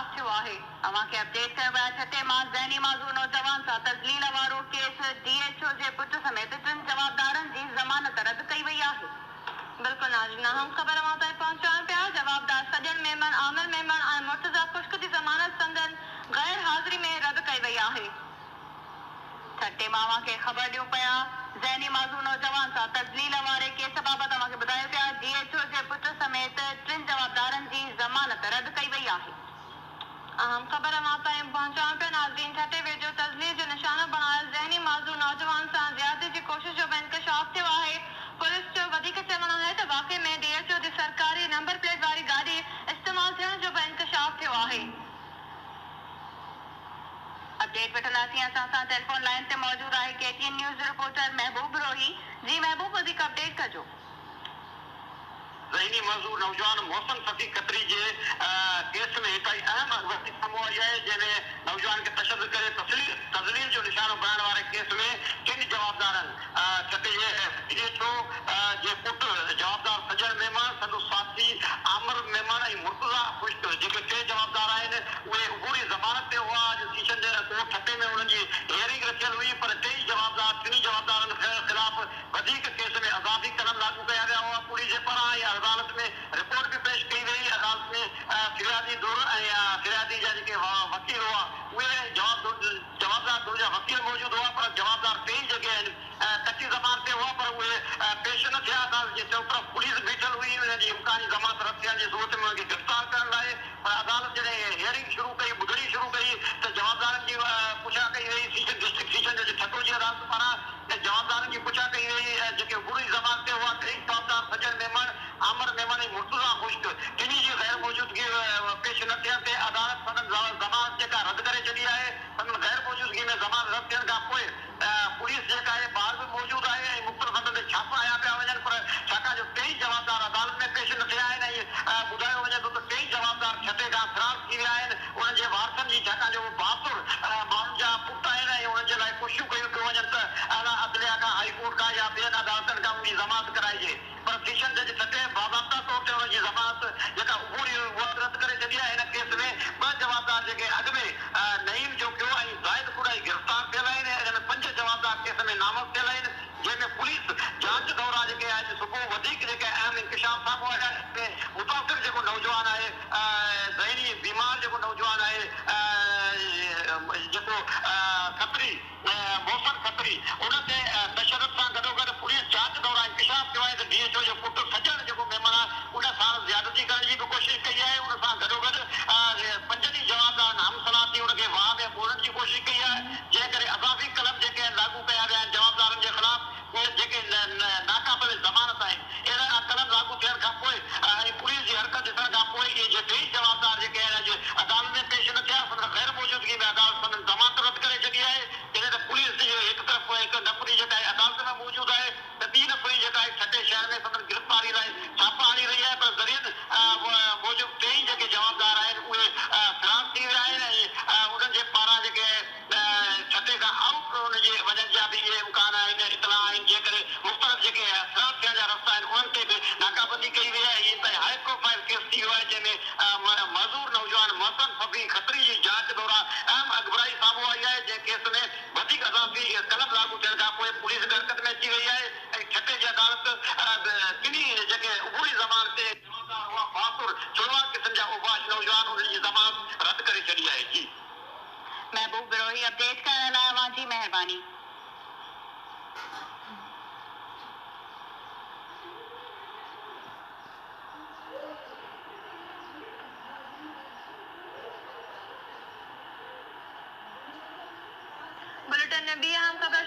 इंकशाफ थियो आहे। तव्हांखे अपडेट कयो वियो आहे। छठे मां ज़हनी माज़ूर नौजवान सां तज़लील वारो केस DHO जे पुट समेत 3 जवाबदारनि जी ज़मानत रद्द कई वई आहे। बिल्कुलु नाज़रीन, हम ख़बर अवां ताईं पहुचायूं पिया। जवाबदार सॼण मेमन, आमिर मेमन ऐं मुर्तज़ा खुश्क जी ज़मानत संदन गैर हाज़िरी में रद्द कई वई आहे। छठे मां खे ख़बर ॾियूं पिया। ज़हनी माज़ूर नौजवान सां तज़लील वारे केस बाबति तव्हांखे ॿुधायो पिया। DHO जे पुट समेत 3 जवाबदारनि जी ज़मानत रद्द कई वई आहे। अहम ख़बर अवां ताईं पहुचायूं पिया नाज़रीन। छठे वेझो तज़लील जो निशानो बणायल ज़हनी माज़ूर नौजवान सां ज़्यादती जी कोशिश जो बि इंकशाफ थियो आहे। पुलिस जो वधीक चवणु आहे त वाक़े में DHO जी सरकारी नंबर प्लेट वारी गाॾी इस्तेमालु थियण जो बि इंकशाफ थियो आहे। अपडेट वठंदासीं। असां सां टेलीफोन लाइन ते मौजूद आहे KTN न्यूज़ रिपोर्टर महबूब रोही। जी महबूब, वधीक अपडेट कजो। ज़हनी माज़ूर नौजवान मोहसिन सफ़ी खत्री जे केस में हिकु अहम अगवानी साम्हूं आई आहे, जंहिंमें नौजवान खे तशद्दुद करे तज़लील जो निशानो बणाइण वारे केस में 3 जवाबदारनि छठे DHO जे पुट जवाबदार सजण मेमन, संदसि साथी आमिर मेमन ऐं मुर्तज़ा खुश्क जेके 3 जवाबदार आहिनि, उहे पूरी ज़मानत ते हुआ। अॼु सीशन जे कोर्ट छठे में उन्हनि जी हियरिंग रखियल हुई, पर 3 जवाबदारनि ख़िलाफ़ वधीक केस में अज़ाफ़ी कलम लागू कया विया हुआ। पुलिस जे पारां अदालत में रिपोर्ट भी पेश कई वई। अदालत में फिरियादी धुर ऐं फिरियादी जा जेके वकील हुआ, उहे जवाबदार धुर जा वकील मौजूद हुआ, पर जवाबदार 3 जेके आहिनि कच्ची ज़मानत ते हुआ, पर उहे पेश न थिया। अदालत जे चौतरफ़ पुलिस बीठल हुई उन्हनि जी इम्कानी ज़मानत रद्द थियण जी सूरत में उन्हनि खे गिरफ़्तार करण लाइ। पर अदालत जॾहिं हियरिंग शुरू कई, ॿुधणी शुरू कई, त जवाबदारनि जी पुछा कई वई। डिस्ट्रिक्ट सीशन जे छठो जी अदालत पारां जवाबदारनि जी पुछा कई वई, जेके पूरी ज़मानत ते हुआ। 3 जवाबदार सजण मेमन, आमिर मेमन ऐं मुर्तज़ा खुश्क टिनी जी गैर मौजूदगी पेश न थियण ते अदालत संदन ज़मानत जेका रद्द करे छॾी आहे। संदन गैर मौजूदगी में ज़मानत रद्द थियण खां पोइ पुलिस जेका आहे ॿाहिर बि मौजूद आहे ऐं मुख़्तलिफ़ हंधनि ते छापा हया पिया वञनि, पर छाकाणि जो 3 जवाबदार अदालत में पेश न थिया आहिनि ऐं ॿुधायो वञे थो त 3 जवाबदार छठे खां फ़रार थी विया आहिनि। उन्हनि जे वारसनि जी, छाकाणि जो बहादुर माण्हुनि जा पुट आहिनि ऐं उन्हनि जे लाइ कोशिशूं कयूं पियूं वञनि त आला अदलिया खां, हाई कोर्ट खां या ॿियनि अदालतनि खां उनजी ज़मानत कराइजे, पर सेशन जज छठे बाज़ाब्ता तौर ते उन्हनि जी ज़मानत जेका उबूरी हुई उहा रद्द करे छॾी आहे। हिन केस में 2 जवाबदार जेके अॻु में नईम जोकियो ऐं ज़ाहिद कुड़ाई गिरफ़्तार थियल आहिनि। हिन में 5 जवाबदार केस में नामज़द थियल आहिनि, जंहिंमें पुलिस जांच दौरान जेके अॼु सुबुह वधीक जेके अहम इंकशाफ साम्हूं आया आहिनि। मुतासिर जेको नौजवान आहे, ज़हनी बीमार जेको नौजवान आहे, जेको खत्री मोहसिन खत्री, उन ते तशद्दुद सां गॾोगॾु पुलिस जांच दौरान इंकशाफ थियो आहे त DHO जो पुट सजण जेको मेमन आहे, उन सां ज़्यादती करण जी बि कोशिश कई आहे। उन सां गॾोगॾु 5 जवाबदार हमसला थी उनखे वाह में ॿोड़ण जी कोशिश कई आहे, जंहिं करे अज़ाफ़ी कलम जेके लागू कया विया आहिनि जवाबदारनि जे ख़िलाफ़, उहे जेके नाक़ाबिल ज़मानत आहिनि, अहिड़ा कलम लागू थियण खां पोइ ऐं पुलिस जी हरकत ॾिसण खां पोइ इहे जे 3 जवाबदार जेके आहिनि अॼु अदालत में पेश न थिया। संदन गैर मौजूदगी में अदालत संदन ज़मानत रद्द करे छॾी आहे। जॾहिं त पुलिस जी हिकु तरफ़ हिकु नफ़री जेका आहे अदालत में मौजूद आहे, त ॿी नफ़री जेका आहे छठे शहर में संदन गिरफ़्तारी लाइ छापा हणी रही आहे, पर ज़रियनि मौजूद 3 जेके जवाबदार आहिनि उहे फ़रार थी विया आहिनि ऐं उन्हनि जे पारां जेके छठे खां आउट उनजे वञण जा बि इहे इम्कान आहिनि, इतला आहिनि, जंहिं करे मुख़्तलिफ़ जेके फ़रार थियण जा रस्ता आहिनि उन्हनि ते बि नाकाबंदी कई वई आहे। हीअ त हाई प्रोफाइल केस थी वियो आहे, जंहिंमें मज़ूर नौजवान मोहसिन सफ़ी खत्री जी जांच दौरान अहम अॻुवाई साम्हूं आई आहे, जंहिं केस में वधीक अज़ाफ़ी कलम लागू थियण खां पोइ पुलिस बि हरकत में अची वई आहे ऐं छठे जी अदालत टिनी जेके उबूरी ज़मानत ते जवाबदार हुआ बहादुर चुड़वा क़िस्म जा उबाश नौजवान, उन्हनि जी ज़मानत रद्द करे छॾी आहे। जी महबूब रोही, अपडेट करण लाइ अवां जी महिरबानी। बुलेटिन में ॿी अहम ख़बर